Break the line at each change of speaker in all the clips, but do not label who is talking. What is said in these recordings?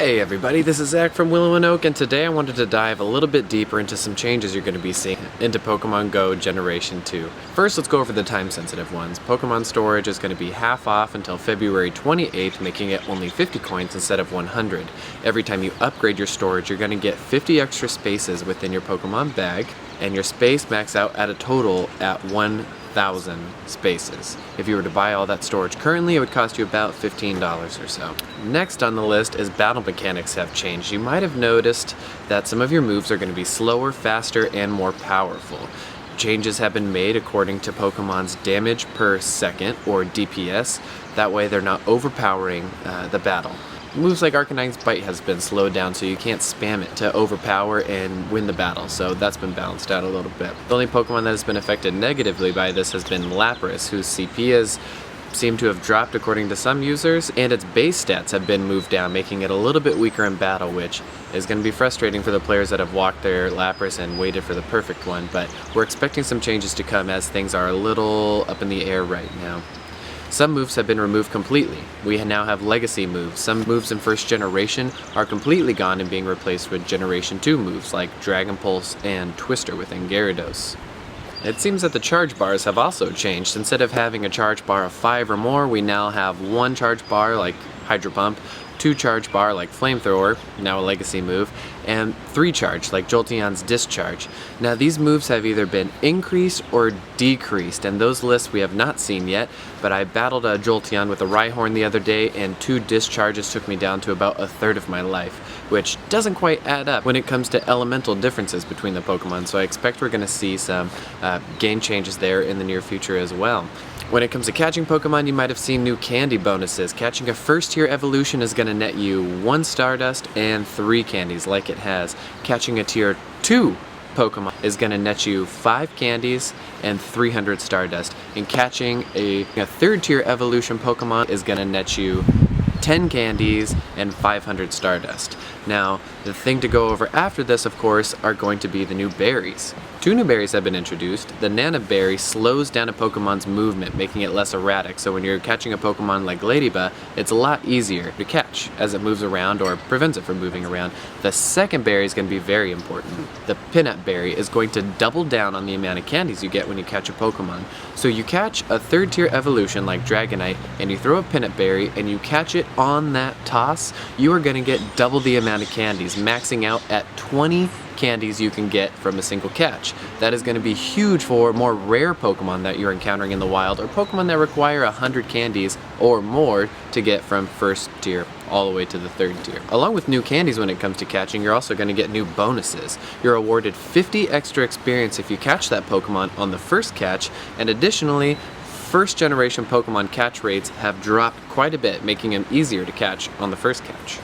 Hey everybody, this is Zach from Willow and Oak, and today I wanted to dive a little bit deeper into some changes you're going to be seeing into Pokemon Go Generation 2. First, let's go over the time-sensitive ones. Pokemon storage is going to be half off until February 28th, making it only 50 coins instead of 100. Every time you upgrade your storage, you're going to get 50 extra spaces within your Pokemon bag, and your space max out at a total at 1,000 spaces. If you were to buy all that storage currently, it would cost you about $15 or so. Next on the list is battle mechanics have changed. You might have noticed that some of your moves are going to be slower, faster, and more powerful. Changes have been made according to Pokemon's damage per second, or DPS. That way they're not overpowering the battle. Moves like Arcanine's Bite has been slowed down, so you can't spam it to overpower and win the battle, so that's been balanced out a little bit. The only Pokemon that has been affected negatively by this has been Lapras, whose CP has seemed to have dropped according to some users, and its base stats have been moved down, making it a little bit weaker in battle, which is going to be frustrating for the players that have walked their Lapras and waited for the perfect one, but we're expecting some changes to come as things are a little up in the air right now. Some moves have been removed completely. We now have legacy moves. Some moves in first generation are completely gone and being replaced with generation 2 moves like Dragon Pulse and Twister within Gyarados. It seems that the charge bars have also changed. Instead of having a charge bar of 5 or more, we now have 1 charge bar like Hydro Pump, 2 charge bar like Flamethrower, now a legacy move, and 3 charge like Jolteon's Discharge. Now these moves have either been increased or decreased, and those lists we have not seen yet, but I battled a Jolteon with a Rhyhorn the other day, and 2 discharges took me down to about a third of my life, which doesn't quite add up when it comes to elemental differences between the Pokemon, so I expect we're going to see some game changes there in the near future as well. When it comes to catching Pokemon, you might have seen new candy bonuses. Catching a first tier evolution is going to net you 1 Stardust and 3 candies like it has. Catching a tier 2 Pokemon is going to net you 5 candies and 300 Stardust. And catching a third tier evolution Pokemon is going to net you 10 candies and 500 Stardust. Now, the thing to go over after this, of course, are going to be the new berries. 2 new berries have been introduced. The Nana Berry slows down a Pokemon's movement, making it less erratic, so when you're catching a Pokemon like Ladybug, it's a lot easier to catch as it moves around or prevents it from moving around. The second berry is going to be very important. The Peanut Berry is going to double down on the amount of candies you get when you catch a Pokemon. So you catch a third tier evolution like Dragonite, and you throw a Peanut Berry, and you catch it on that toss, you are going to get double the amount of candies, maxing out at 20 candies you can get from a single catch. That is going to be huge for more rare Pokemon that you're encountering in the wild, or Pokemon that require 100 candies or more to get from first tier all the way to the third tier. Along with new candies when it comes to catching, you're also going to get new bonuses. You're awarded 50 extra experience if you catch that Pokemon on the first catch, and additionally, first generation Pokemon catch rates have dropped quite a bit, making them easier to catch on the first catch.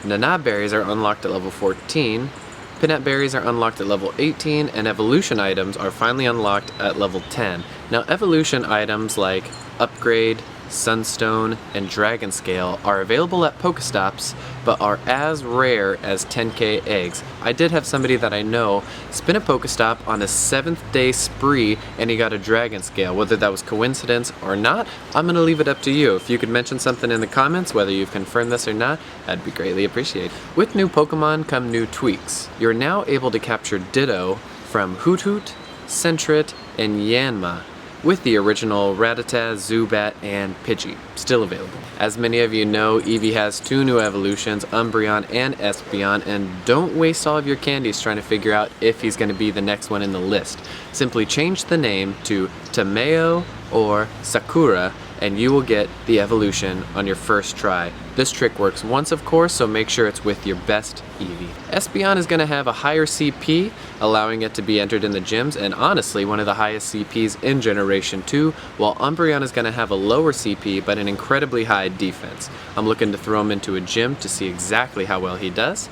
Nana berries are unlocked at level 14, Peanut berries are unlocked at level 18, and evolution items are finally unlocked at level 10. Now evolution items like Upgrade, Sunstone, and Dragon Scale are available at Pokestops, but are as rare as 10k eggs. I did have somebody that I know spin a Pokestop on a 7th day spree and he got a Dragon Scale. Whether that was coincidence or not, I'm going to leave it up to you. If you could mention something in the comments, whether you've confirmed this or not, that'd be greatly appreciated. With new Pokemon come new tweaks. You're now able to capture Ditto from Hoot Hoot, Sentret, and Yanma, with the original Rattata, Zubat, and Pidgey still available. As many of you know, Eevee has 2 new evolutions, Umbreon and Espeon, and don't waste all of your candies trying to figure out if he's going to be the next one in the list. Simply change the name to Tameo or Sakura, and you will get the evolution on your first try. This trick works once, of course, so make sure it's with your best Eevee. Espeon is going to have a higher CP, allowing it to be entered in the gyms, and honestly one of the highest CPs in Generation 2, while Umbreon is going to have a lower CP but an incredibly high defense. I'm looking to throw him into a gym to see exactly how well he does,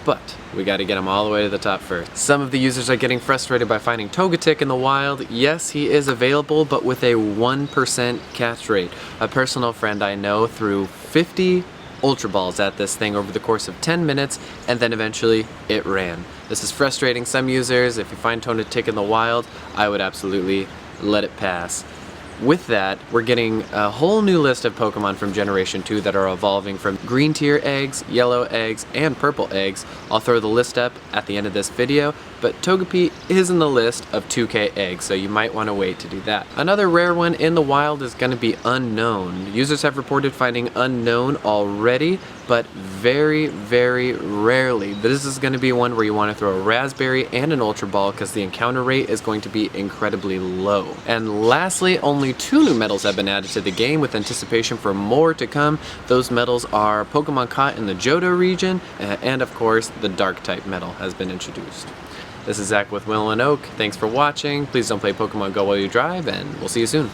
but we got to get him all the way to the top first. Some of the users are getting frustrated by finding Togetic in the wild. Yes, he is available, but with a 1% catch rate. A personal friend I know threw 50 Ultra Balls at this thing over the course of 10 minutes, and then eventually it ran. This is frustrating some users. If you find Togetic in the wild, I would absolutely let it pass. With that, we're getting a whole new list of Pokemon from Generation 2 that are evolving from green tier eggs, yellow eggs, and purple eggs. I'll throw the list up at the end of this video, but Togepi is in the list of 2K eggs, so you might want to wait to do that. Another rare one in the wild is going to be Unknown. Users have reported finding Unknown already, but very, very rarely. This is going to be one where you want to throw a Raspberry and an Ultra Ball because the encounter rate is going to be incredibly low. And lastly, only 2 new medals have been added to the game with anticipation for more to come. Those medals are Pokemon caught in the Johto region, and of course, the Dark type medal has been introduced. This is Zach with Willow and Oak. Thanks for watching. Please don't play Pokemon Go while you drive, and we'll see you soon.